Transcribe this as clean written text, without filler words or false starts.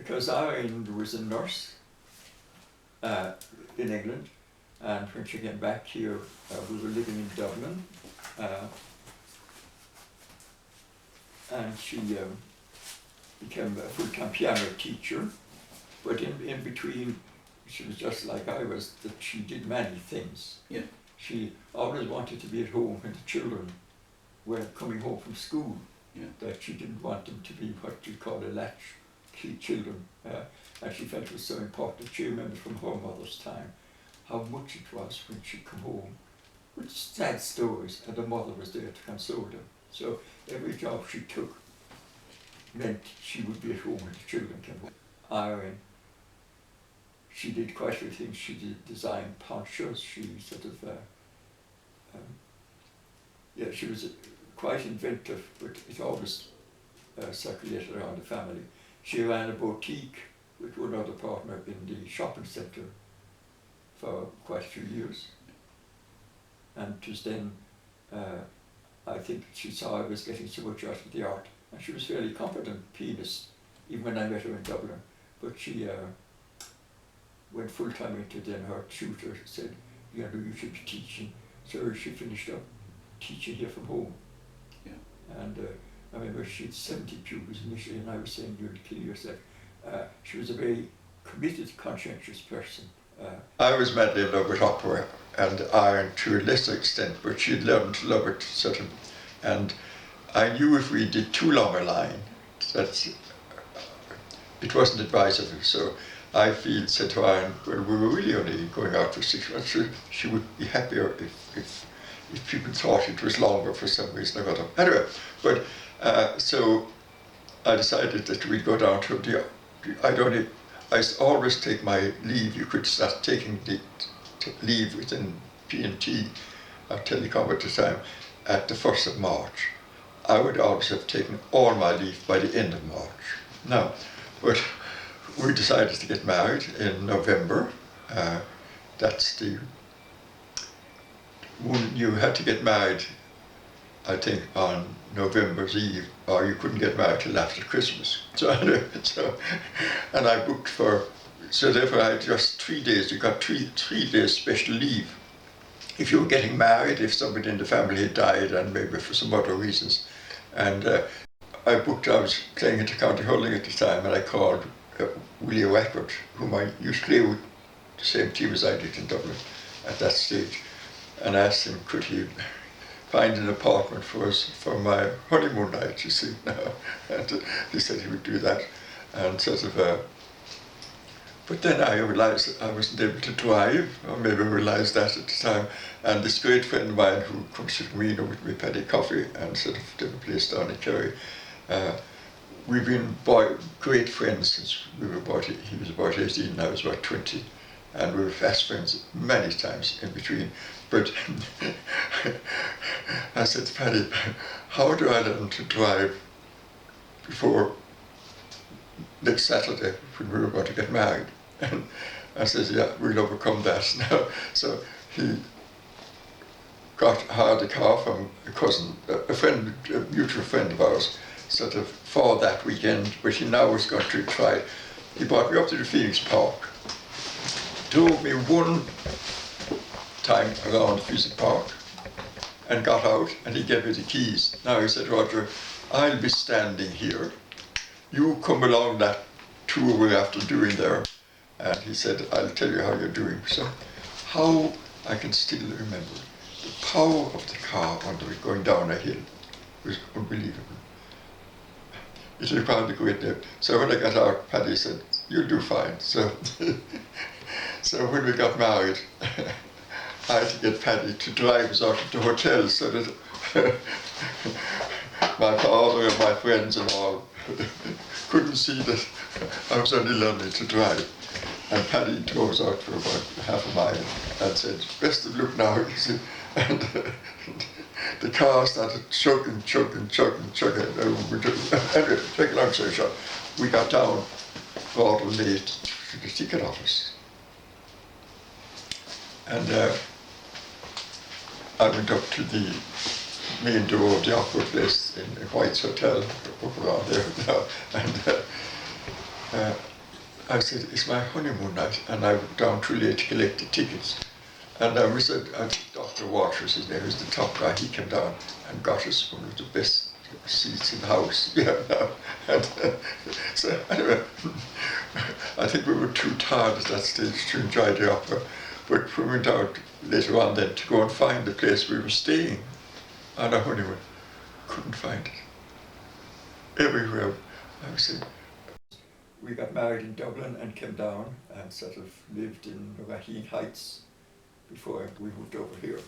because Irene was a nurse in England, and when she came back here, we were living in Dublin, and she became a full-time piano teacher, but in between, she was just like I was, that she did many things. Yeah. She always wanted to be at home when the children were coming home from school. Yeah. That she didn't want them to be what you call a latchkey children. And she felt it was so important. She remembered from her mother's time how much it was when she'd come home with sad stories, and the mother was there to console them. So every job she took meant she would be at home when the children came home. Irene, she did quite a few things. She did design ponchos. She sort of, she was quite inventive, but it always circulated around the family. She ran a boutique with one other partner in the shopping centre for quite a few years. And it was then, I think she saw I was getting so much out of the art, and she was a fairly competent pianist, even when I met her in Dublin. But she went full-time into it. Then her tutor said, you know, you should be teaching. So she finished up teaching here from home. Yeah. And I remember she had 70 pupils initially, and I was saying, you'll kill yourself. She was a very committed, conscientious person. I was madly in love with opera and Irene to a lesser extent, but she'd learned to love it sort of. And I knew if we did too long a line, that it wasn't advisable. So I said to Irene, well, we were really only going out for 6 months. So she would be happier if people thought it was longer for some reason or other. Anyway, but so I decided that we'd go down to the. I always take my leave. You could start taking the leave within P&T, Telecom at the time, at the 1st of March. I would always have taken all my leave by the end of March. Now, but we decided to get married in November. That's the when you had to get married, I think, on November's Eve, or you couldn't get married till after Christmas. So and I booked so therefore I had just 3 days. You got three days special leave. If you were getting married, if somebody in the family had died, and maybe for some other reasons. And I was playing at the County Hurling at the time, and I called William Wackford, whom I used to play with the same team as I did in Dublin at that stage, and asked him, could he find an apartment for us for my honeymoon night, you see, now. And he said he would do that. And sort of, but then I realized I wasn't able to drive, or maybe I realized that at the time. And this great friend of mine who comes to Irene with me, Paddy Coffey, and sort of did a place down in Kerry, we've been great friends since we were he was about 18 and I was about 20. And we were fast friends many times in between. But I said to Paddy, how do I learn to drive before next Saturday when we were going to get married? And I said, yeah, we'll overcome that now. So he hired a car from a cousin, a mutual friend of ours, sort of for that weekend, but he now was going to try. He brought me up to the Phoenix Park, drove me one time around Phoenix Park and got out, and he gave me the keys. Now he said, Roger, I'll be standing here. You come along that tour we're after doing there. And he said, I'll tell you how you're doing. So how I can still remember the power of the car under it going down a hill was unbelievable. It required a great deal. So when I got out, Paddy said, you'll do fine. So so when we got married, I had to get Paddy to drive us out of the hotel so that my father and my friends and all couldn't see that I was only learning to drive. And Paddy drove us out for about half a mile and said, best of luck now, you see. And the car started chugging. Anyway, take a long story short, we got down rather late to the ticket office. And I went up to the main door of the opera place in White's Hotel, up around there now, and I said, it's my honeymoon night, and I went down too late to collect the tickets. And we said, Dr. Waters, his name is the top guy, he came down and got us one of the best seats in the house. Yeah, and so anyway, I think we were too tired at that stage to enjoy the opera. But we went out later on then to go and find the place we were staying on our honeymoon. Couldn't find it. Everywhere. I was saying, we got married in Dublin and came down and sort of lived in Raheen Heights before we moved over here.